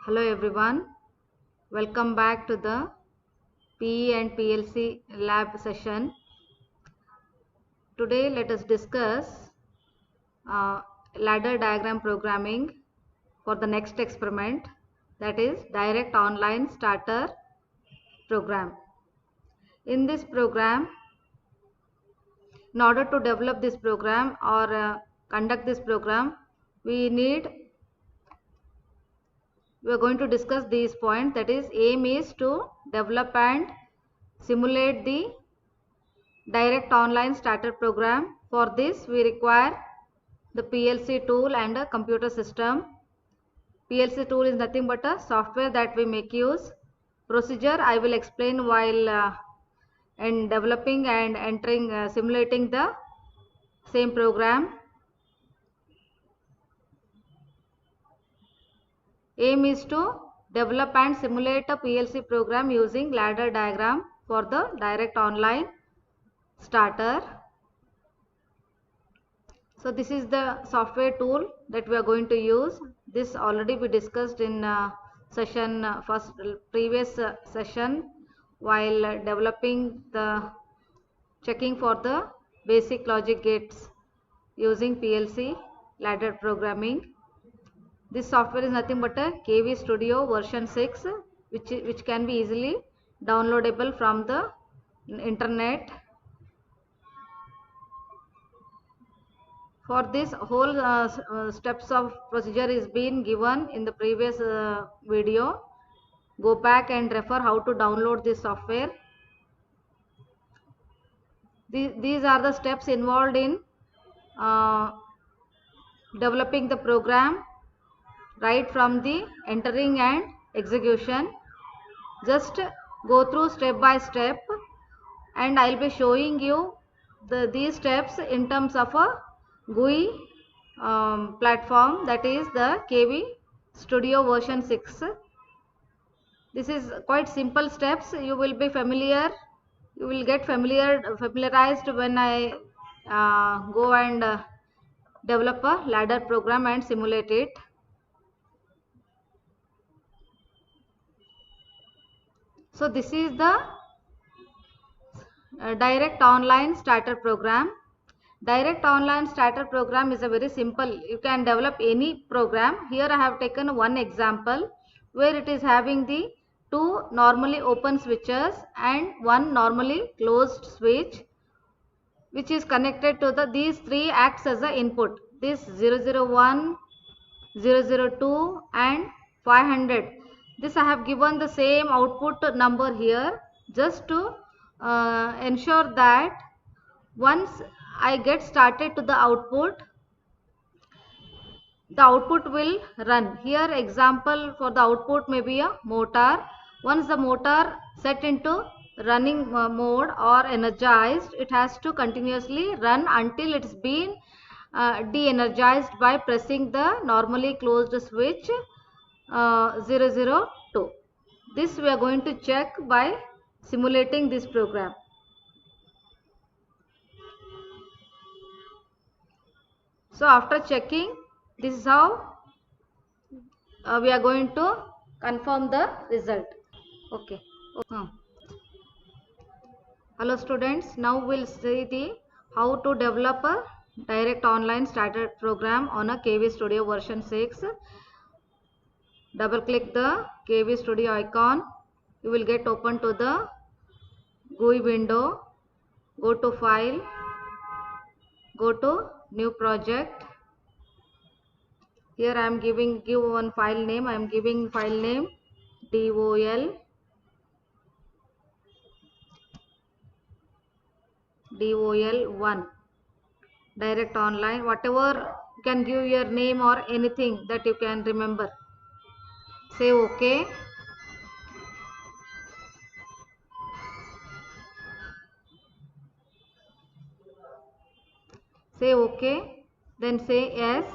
Hello everyone, welcome back to the PE and PLC lab session. Today let us discuss ladder diagram programming for the next experiment, that is direct online starter program. In this program, in order to develop this program or conduct this program, we are going to discuss these points. That is, aim is to develop and simulate the direct online starter program. For this we require the PLC tool and a computer system. PLC tool is nothing but a software that we make use. Procedure I will explain while in developing and simulating the same program. Aim is to develop and simulate a PLC program using ladder diagram for the direct online starter. So this is the software tool that we are going to use. This already we discussed in previous session while developing the checking for the basic logic gates using PLC ladder programming. This software is nothing but a KV Studio version 6 which can be easily downloadable from the internet. For this whole steps of procedure is been given in the previous video. Go back and refer how to download this software. These are the steps involved in developing the program, right from the entering and execution. Just go through step by step and I will be showing you these steps in terms of a GUI platform, that is the KV Studio version 6. This is quite simple steps. You will be familiar. You will get familiarized when I go and develop a ladder program and simulate it. So this is the direct online starter program. Direct online starter program is a very simple. You can develop any program. Here I have taken one example where it is having the two normally open switches and one normally closed switch, which is connected to these three acts as the input. This 001, 002 and 500. This I have given the same output number here just to ensure that once I get started to the output will run. Here example for the output may be a motor. Once the motor set into running mode or energized, it has to continuously run until it's been de-energized by pressing the normally closed switch 002. This we are going to check by simulating this program. So after checking, this is how we are going to confirm the result. Okay. Hello students, now we'll see how to develop a direct online starter program on a KV Studio version 6. Double click the KV Studio icon. You will get open to the GUI window. Go to file. Go to new project. Here I am give one file name. I am giving file name DOL1 direct online. Whatever you can give your name or anything that you can remember. Say OK. Say OK. Then say yes.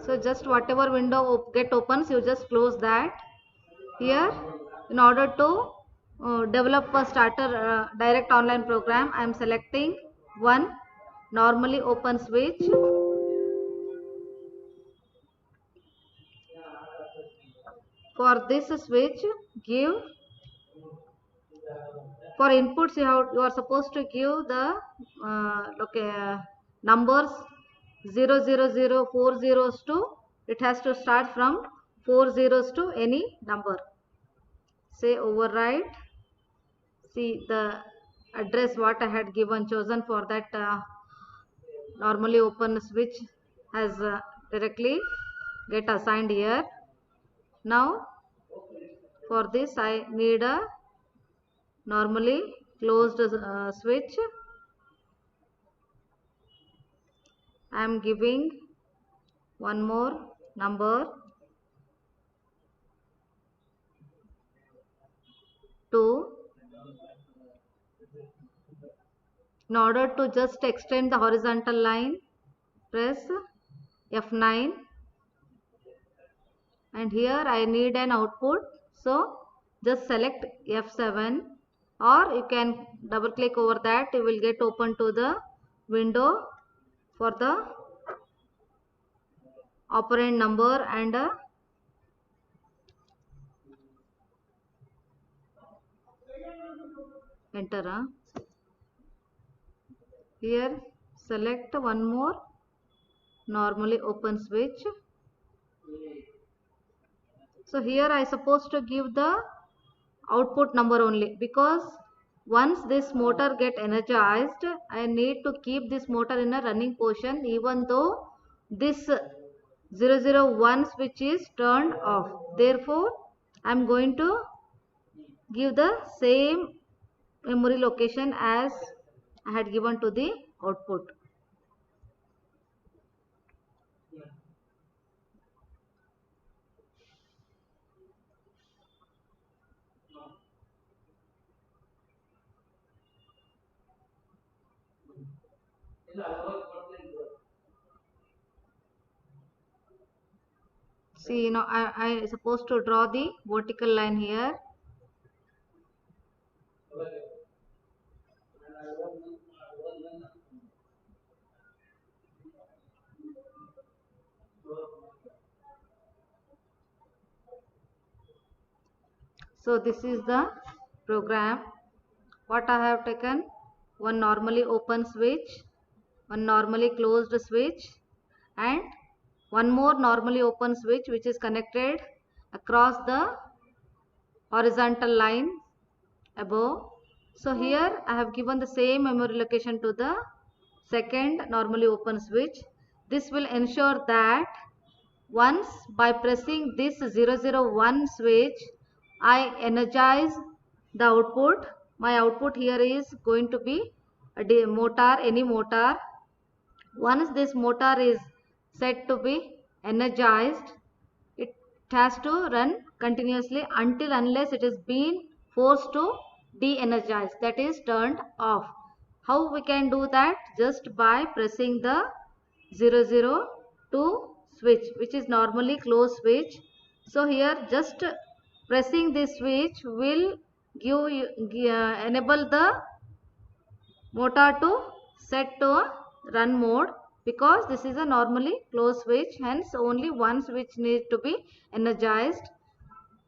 So just whatever window get opens, you just close that. Here, in order to develop a starter direct online program, I am selecting one normally open switch. for this switch, give for inputs you are supposed to give the numbers 000 4 zeros to, it has to start from 4 zeros to any number. Say override. See the address what I had given chosen for that normally open switch has directly get assigned here. Now for this I need a normally closed switch. I am giving one more number 2. In order to just extend the horizontal line, press F9, and here I need an output, so just select F7, or you can double click over that, you will get open to the window for the operand number and enter. Here select one more normally open switch. So here I supposed to give the output number only, because once this motor get energized, I need to keep this motor in a running position even though this 001 switch is turned off. Therefore I am going to give the same memory location as I had given to the output. See, I supposed to draw the vertical line here. So this is the program. What I have taken, one normally open switch, one normally closed switch, and one more normally open switch which is connected across the horizontal line above. So here I have given the same memory location to the second normally open switch. This will ensure that once by pressing this 001 switch, I energize the output. My output here is going to be a motor, any motor. Once this motor is set to be energized, it has to run continuously until unless it is being forced to de-energize, that is turned off. How we can do that? Just by pressing the 002 switch, which is normally closed switch. So here just pressing this switch will enable the motor to set to a run mode, because this is a normally closed switch, hence only one switch needs to be energized.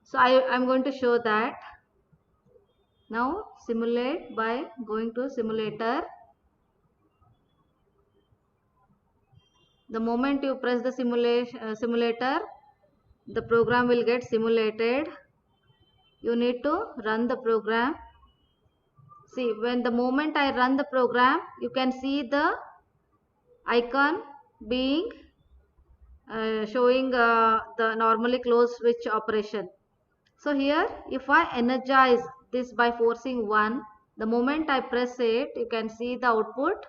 So I am going to show that. Now simulate by going to simulator. The moment you press the simulator, the program will get simulated. You need to run the program. See, when the moment I run the program, you can see the icon being showing the normally closed switch operation. So here if I energize this by forcing 1, the moment I press it, you can see the output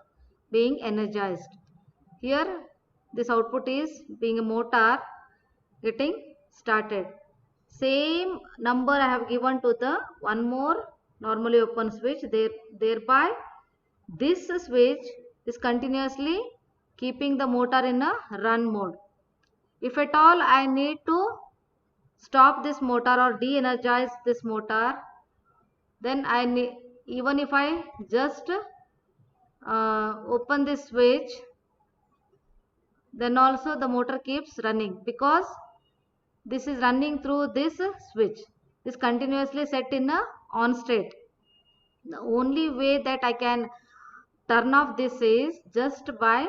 being energized. Here this output is being a motor getting started. Same number I have given to the one more normally open switch, thereby this switch is continuously keeping the motor in a run mode. If at all I need to stop this motor or de-energize this motor, then I need, even if I just open this switch, then also the motor keeps running, because this is running through this switch. This continuously set in a on state. The only way that I can turn off this is just by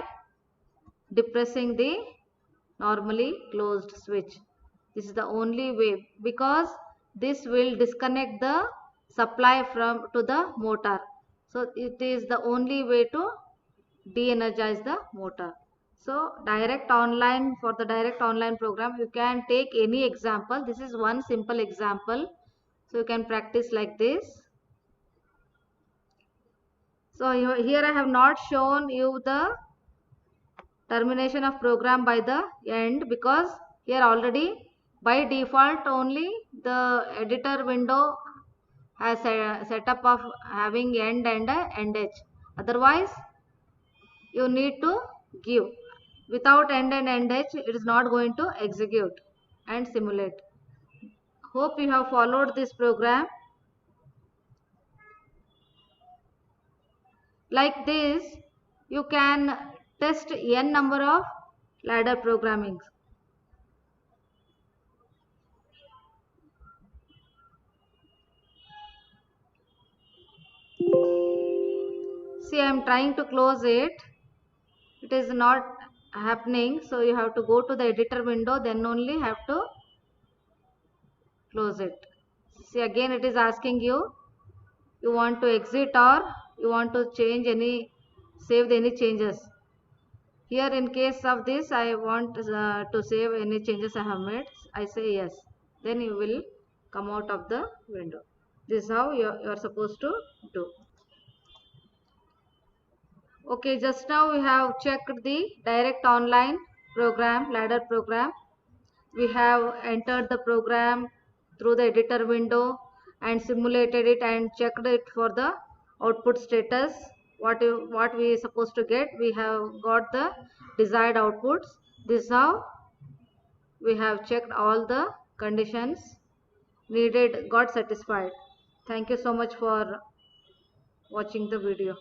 depressing the normally closed switch. This is the only way, because this will disconnect the supply from to the motor. So it is the only way to de-energize the motor. So for the direct online program, you can take any example. This is one simple example. So you can practice like this. So here I have not shown you the termination of program by the end, because here already by default only the editor window has a setup of having end and end edge. Otherwise you need to give. Without end and end edge, it is not going to execute and simulate. Hope you have followed this program. Like this, you can test n number of ladder programming. See, I am trying to close it. It is not happening. So you have to go to the editor window, then only have to close it. See, again it is asking you want to exit or you want to change save any changes. Here in case of this, I want to save any changes I have made. I say yes. Then you will come out of the window. This is how you are supposed to do. Okay, just now we have checked the direct online program, ladder program. We have entered the program through the editor window and simulated it and checked it for the output status. What we are supposed to get, we have got the desired outputs. This is how we have checked all the conditions needed, got satisfied. Thank you so much for watching the video.